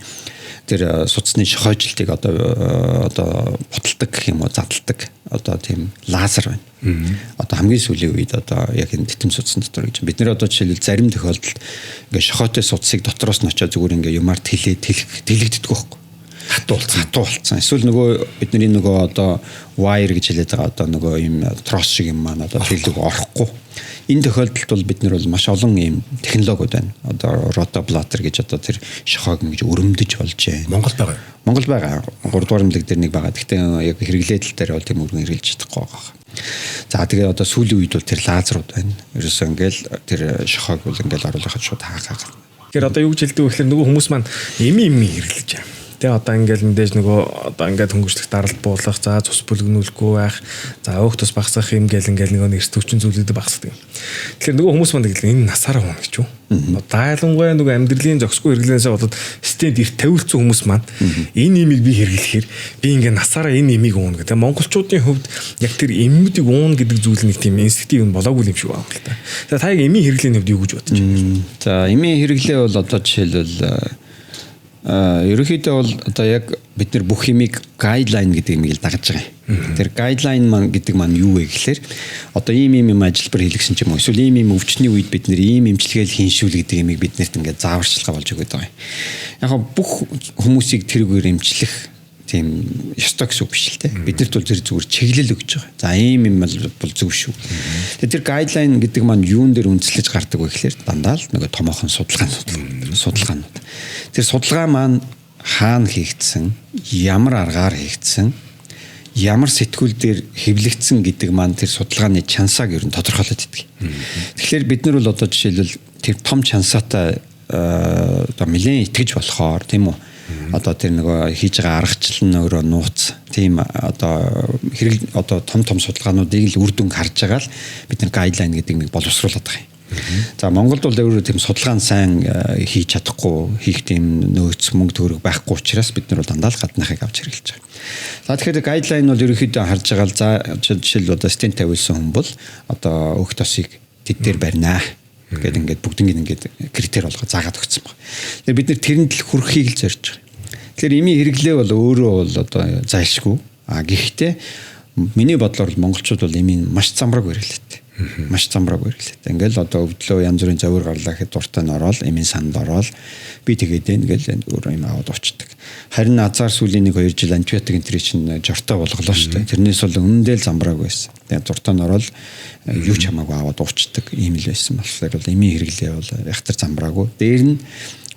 тэр судасны шохойжилтыг одоо боталдаг гэх юм уу задалдаг одоо тийм лазер байна. Одоо хамгийн сүүлийн үед одоо яг энэ титэм судасны дотор гэж бид нэр одоо жишээлбэл зарим тохиолдолд ингээ шохойтой судсыг дотроос нь очиад зүгээр ингээ юмар тэлэгддэг байхгүй. Хатуу болсон. Эсвэл нөгөө бидний нөгөө одоо wire гэж хэлээд байгаа одоо нөгөө юм трос шиг юм маань одоо тэлэг орохгүй. Энэ тохиолдолд бол бид нар бол маш олон юм технологиуд байна. Одоо ротоблатер гэж одоо тэр шохойг ингэж өрөмдөж болж байна. Монгол байгаа. 3 дугаар эмнэлэг дээр нэг байгаа. Гэхдээ яг хэрэглээдэл дээр бол тийм өргөн хэрэгжилж чадахгүй байгаа. За тэгээ одоо сүүлийн үед бол тэр лазерууд байна. Ерөөсөө ингээл тэр шохойг бол ингээл оруулахад шууд хаагаад. Тэгэхээр одоо юу гэж хэлдэг вэ гэхээр нөгөө хүмүүс маань эми хэрэглэж байгаа. Тэгээ одоо ингээл мэдээж нөгөө одоо ингээд хөнгөжлөх даралт буулгах, за цус бүлгнүүлэхгүй байх, за өөх тус багсах юм ингээл нөгөө эрс төвчин зүйлүүд багсдаг. Тэгэхээр нөгөө хүмүүс маань тэгэл энэ насаараа хуна гэж юу? Дайлангуй нөгөө амьдралын зохисгүй хэрэглэнээсээ болоод стенд эрт тавилсан хүмүүс маань энэ имийг би хэрэглэхээр би ингээ насаараа энэ имийг уuna гэдэг. Монголчуудын хувьд яг тэр имүүдийг уuna гэдэг зүйл нэг тийм инстинктив юм болоогүй юм шиг байна л та. За та яг имийн хэрэглээний хувьд юу гэж бодож байна? За имийн хэрэглээ бол одоо жишээлбэл ерөнхийдөө бол одоо яг бид нар бүх юмыг гайдлайн гэдэг юм ил дагаж байгаа юм. Тэр гайдлайн маань гэдэг маань юу вэ гэхээр одоо ийм ажилбар хийлгсэн ч юм уу эсвэл ийм өвчтний үед бид нэр ийм эмчилгээл хийншүүл гэдэг юмыг биднэрт ингээд зааварчилгаа болж өгöd байгаа юм. Яг бүх хүмүүсийг тэрүүгээр эмчлэх тийм ёстой гэсэн үг биш л те. Биднэрт бол зүгээр чиглэл өгч байгаа. За ийм юм бол зөв шүү. Тэгэхээр тэр гайдлайн гэдэг маань юун дээр үндэслэж гардаг вэ гэхээр дандаа л нөгөө томоохон судалгаанууд. Тэр судалгаа маань хаана хийгдсэн, ямар аргаар хийгдсэн, ямар сэтгүүл дээр хэвлэгдсэн гэдэг маань тэр судалгааны чансааг ер нь тодорхойлоод идэг. Тэгэхээр бид нар бол одоо жишээлбэл тэр том чансаатай одоо нэлээд итгэж болохоор тийм үү? Одоо тэр нөгөө хийж байгаа аргачлал нь өөрөө нууц тийм одоо хэрэг одоо том судалгаануудыг л үр дүнг харж байгаа л бид нар гайдлайн гэдэг нэг боловсруулад байгаа юм. За Монголд бол өөрөө тийм судалгаа сайн хийж чадахгүй хийх тийм нөөц мөнгө төгрөг байхгүй учраас бид нар бол дандаа л гадныхыг авч хэрэглэж байгаа. За тэгэхээр гайдлайн бол ерөнхийдөө харж байгаа л за жишээл одоо стенд тавьсан хүн бол одоо өөх тосыг тэд дээр барина гэдэг ингээд бүгднийг ингээд критерий болгоо заагаад өгсөн байна. Тэгэхээр бид нэр тэрэнд л хүрэхийг л зорж байгаа. Тэгэхээр имийн хэрэглээ бол өөрөө бол одоо зайлшгүй. Гэхдээ миний бодлоор монголчууд бол имийн маш замбраг хэрэглээтэй. Маш замбраг хэрэглээтэй. Ингээл одоо өвдлөө янз бүрийн завир гарлаа гэхэд дуртай нь ороод имийн санд ороод би тэгээд ингээл өөр юм аваад очдөг. Харин азар сүүлийн 1-2 жил антибиотик энтри чинь жортой болголоо шүү дээ. Тэрнээс бол өмнөдөө л замбраг байсан. Тэгээд дуртай нь ороод юу ч хамаагүй аваад уучдаг ийм л байсан болохоор бол имийн хэрэглээ бол ягтар замбраагүй. Дээр нь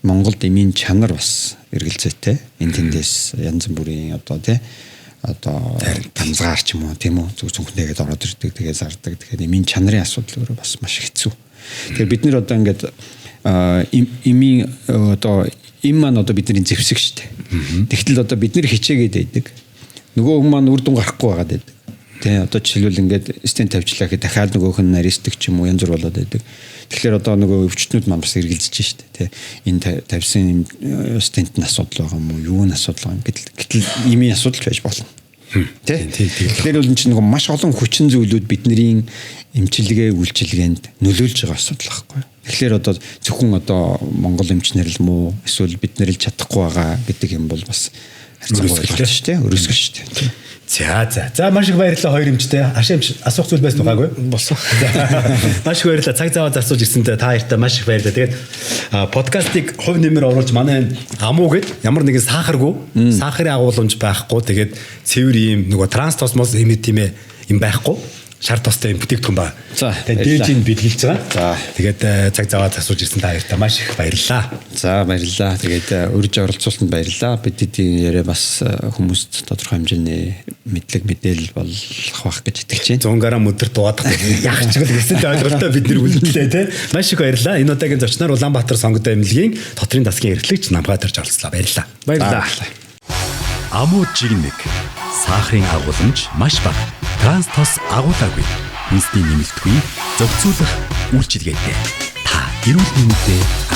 Монголд имийн чанар бас эргэлзээтэй. Энэ тэндээс янз бүрийн одоо тий одоо тамзгаар ч юм уу тийм үү зүг зүнхнээгээд ороод ирдэг тэгээд зардаг. Тэгэхээр имийн чанарын асуудал өөрөө бас маш хэцүү. Тэгэхээр бид нэр одоо ингээд имийн одоо им маань одоо бидний зэвсэг шүү дээ. Тэгтэл одоо бид нэр хичээгээд байдаг. Нөгөө хүн маань үр дүн гарахгүй байгаад байдаг. Тэ одоо жишээлбэл ингээд стент тавьчлаа гэхэд дахиад нөгөөх нь аристик ч юм уу янз бүр болоод байдаг. Тэгэхээр одоо нөгөө өвчтнүүд маань бас эргэлзэж штэ тэ. Энэ тавьсан стент нь асуудал байгаа юм уу? Юу нь асуудал байгаа юм? Гэтэл имийн асуудал байж болно. Тэ. Тэгэхээр бол энэ чинь нөгөө маш олон хүчин зүйлүүд бидний эмчилгээ үйлчилгээнд нөлөөлж байгаа асуудал байхгүй. Тэгэхээр одоо зөвхөн одоо Монгол эмчнэр л муу эсвэл бид нэр л чадахгүй байгаа гэдэг юм бол бас өрөсгөл шүү дээ. Өрөсгөл шүү дээ. За маш их баярлалаа хоёр эмчтэй. Ашиг асуух зүйл байсан байгаагүй. Болсон. Маш их баярлалаа. Цаг зав зарцуулж ирсэнтэй та хоёртаа маш их баярлалаа. Тэгээд подкастыг хувь нэмэр оруулж манай амуу гэд ямар нэгэн сахарын агуулмж байхгүй. Тэгээд цэвэр ийм нөгөө транстосмоз тийм юм байхгүй. Шар тостой юм бүтээгдэхүүн ба. Тэгээд дээжийг бид хэлж байгаа. Тэгээд цаг заваа засуулж ирсэн та хоёртаа маш их баярлалаа. За баярлалаа. Тэгээд урьж оролцуулсанд баярлалаа. Бидний яриа бас хүмүүст тодорхой хэмжээний мэдлэг мэдээлэл болох байх гэж итгэж байна. 100 г өдөрт дуудаг яг ч гэсэн ойлголтоо бид нэр үлдлээ те. Маш их баярлалаа. Энэ удаагийн зочноор Улаанбаатар сонготой эмнэлгийн дотрийн засгийн эрхлэгч Намгаатарч оролцлоо. Баярлалаа. Баярлалаа. Амуу жигнэг сахарын агуулмж маш бага. Транстос агуулаагүй. Инстинкт нэмэлтгүй зөвцүүлэх үйлчилгээтэй. Та эрүүл мэндэд